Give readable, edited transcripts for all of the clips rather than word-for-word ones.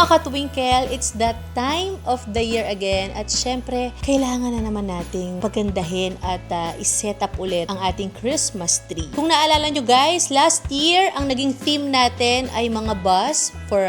mga katwinkle, it's that time of the year again at syempre, kailangan na naman nating pagandahin at iset up ulit ang ating Christmas tree. Kung naalala nyo guys, last year, ang naging theme natin ay mga bus for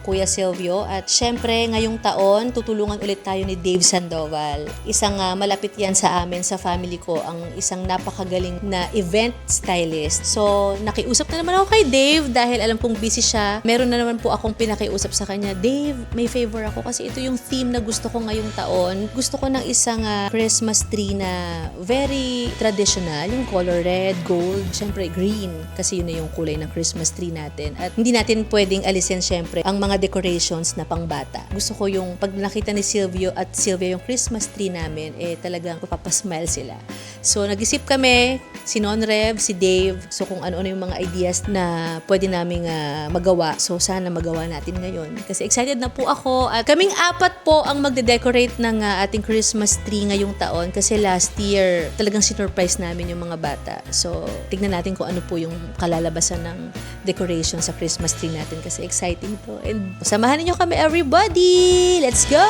Kuya Silvio at syempre, ngayong taon, tutulungan ulit tayo ni Dave Sandoval. Isang malapit yan sa amin, sa family ko, ang isang napakagaling na event stylist. So, nakiusap na naman ako kay Dave dahil alam kong busy siya. Meron na naman po akong pinakiusap sa kanya, Dave, may favor ako kasi ito yung theme na gusto ko ngayong taon. Gusto ko ng isang Christmas tree na very traditional, yung color red, gold, syempre green, kasi yun na yung kulay ng Christmas tree natin. At hindi natin pwedeng alisin syempre ang mga decorations na pangbata. Gusto ko yung pag nakita ni Silvio at Sylvia yung Christmas tree namin, talagang papasmile sila. So, nag-isip kami, si Non-Rev, si Dave, so kung ano-ano yung mga ideas na pwede naming magawa. So, sana magawa natin ngayon. Kasi excited na po ako. At kaming apat po ang magde-decorate ng ating Christmas tree ngayong taon. Kasi last year, talagang sinurprise namin yung mga bata. So, tignan natin kung ano po yung kalalabasan ng decoration sa Christmas tree natin. Kasi exciting po. And samahan niyo kami everybody! Let's go!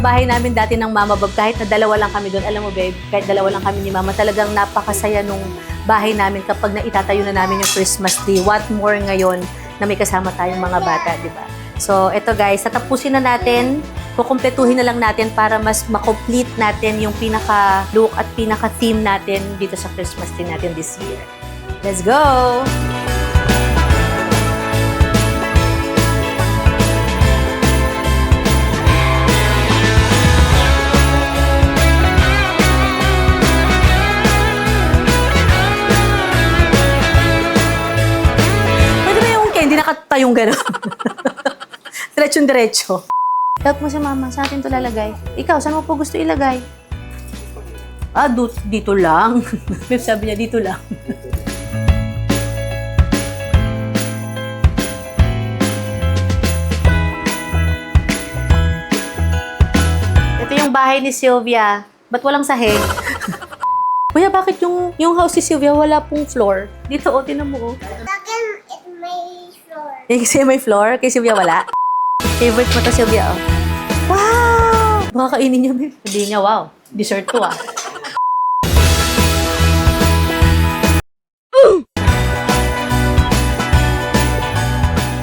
Bahay namin dati ng Mama Bob, kahit na dalawa lang kami doon, alam mo babe, kahit dalawa lang kami ni Mama, talagang napakasaya nung bahay namin kapag naitatayo na namin yung Christmas tree. What more ngayon na may kasama tayong mga bata, di ba? So, eto guys, tatapusin na natin, kukumpletuhin na lang natin para mas makomplete natin yung pinaka-look at pinaka-theme natin dito sa Christmas tree natin this year. Let's go! Tayong gano'n. Diretsyon-diretso. Help mo si Mama. Saan natin ito lalagay? Ikaw, saan mo po gusto ilagay? Dito lang. Sabi niya, dito lang. Ito yung bahay ni Sylvia. Ba't walang sahig? Kuya, bakit yung house ni Sylvia wala pong floor? Dito, tinan mo. Kasi may floor, kay Sylvia wala. Favorite mo to, Sylvia, oh. Wow! Baka kainin niya, babe. Hindi niya, wow. Dessert to, ah.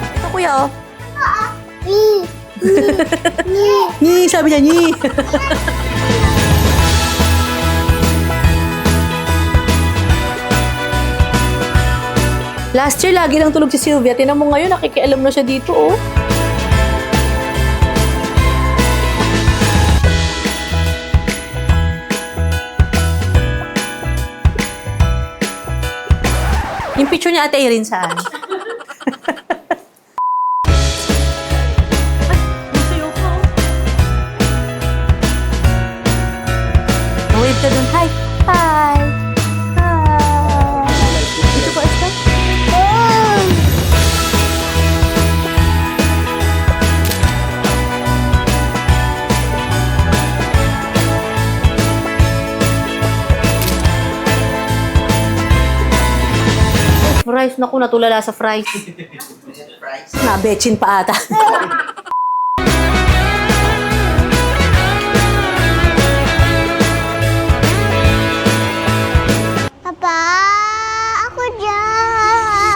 Ito, kuya, oh. Ni, sabi niya, ni. Last year, lagi lang tulog si Sylvia. Tinan mo ngayon, nakikialam na siya dito, oh. Yung picture niya Ate Irene saan? Wave ka dun. Hi! Hi! Dito po, Esther. Fries. Naku, natulala sa fries. Betchin pa ata. Papa, ako dyan.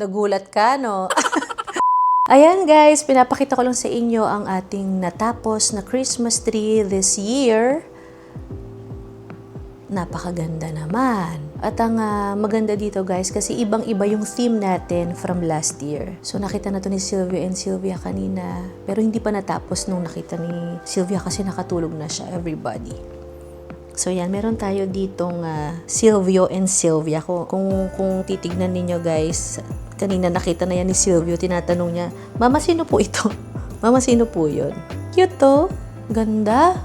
Nagulat ka, no? Ayan guys, pinapakita ko lang sa inyo ang ating natapos na Christmas tree this year. Napakaganda naman. At ang maganda dito guys, kasi ibang-iba yung theme natin from last year. So nakita na to ni Silvio and Sylvia kanina. Pero hindi pa natapos nung nakita ni Sylvia kasi nakatulog na siya, everybody. So yan, meron tayo ditong Silvio and Sylvia. Kung titignan ninyo guys, kanina nakita na yan ni Silvio, tinatanong niya, Mama, sino po ito? Mama, sino po yun? Cute to. Ganda.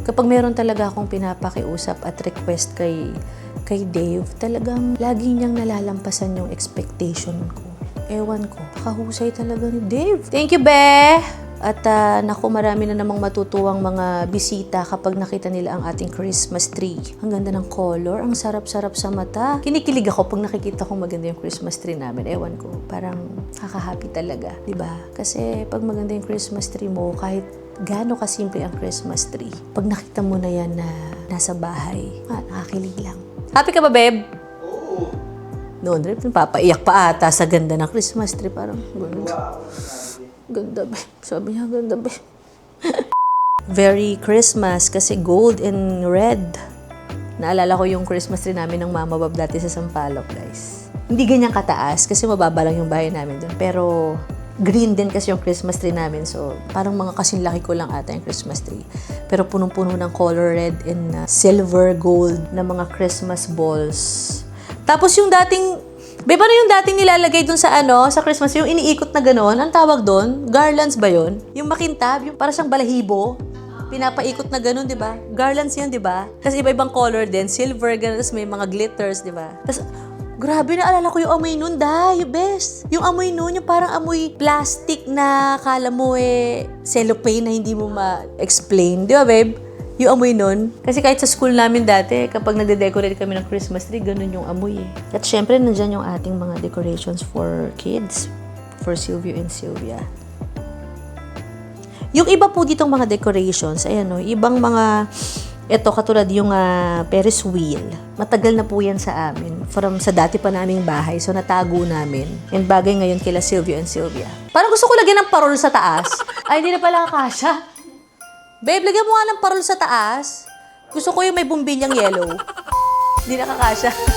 Kapag meron talaga akong pinapakiusap at request kay Dave, talagang lagi niyang nalalampasan yung expectation ko. Ewan ko, pakahusay talaga ni Dave. Thank you, Be! At naku, marami na namang matutuwang mga bisita kapag nakita nila ang ating Christmas tree. Ang ganda ng color, ang sarap-sarap sa mata. Kinikilig ako pag nakikita kong maganda yung Christmas tree namin. Ewan ko, parang kaka-happy talaga, di ba? Kasi pag maganda yung Christmas tree mo, kahit gaano kasimple ang Christmas tree, pag nakita mo na yan na nasa bahay, nakakilig lang. Happy ka ba, babe? Oo. Noon, papaiyak pa ata sa ganda ng Christmas tree. Parang, ganda, babe. Sabi niya, ganda, babe. Very Christmas kasi gold and red. Naalala ko yung Christmas tree namin ng Mama Bob dati sa Sampaloc, guys. Hindi ganyan kataas kasi mababa lang yung bahay namin doon. Pero green din kasi yung Christmas tree namin. So, parang mga kasing laki ko lang ata yung Christmas tree. Pero punong-puno ng color red and silver gold na mga Christmas balls. Tapos yung dating, babe, ano yung dating nilalagay dun sa sa Christmas tree? Yung iniikot na gano'n? Ang tawag doon? Garlands ba yun? Yung makintab, yung para siyang balahibo. Pinapaikot na gano'n, di ba? Garlands yan, di ba? Kasi iba-ibang color din. Silver, gano'n. Tapos may mga glitters, di ba? Tapos, grabe, naalala ko yung amoy nun, yung best. Yung amoy nun, yung parang amoy plastic na akala mo cellophane na hindi mo ma-explain. Di ba, babe? Yung amoy nun. Kasi kahit sa school namin dati, kapag nagde-decorate kami ng Christmas tree, ganun yung amoy At syempre, nandyan yung ating mga decorations for kids. For Silvio and Sylvia. Yung iba po ditong mga decorations, ayan ibang mga, eto katulad yung Ferris wheel. Matagal na po yan sa amin. From sa dati pa naming bahay. So natago namin. And bagay ngayon kila Silvio and Sylvia. Parang gusto ko lagyan ng parol sa taas. Ay, hindi na pala kasha. Babe, lagyan mo nga ng parol sa taas. Gusto ko yung may bumbilyang yellow. Hindi nakakasya.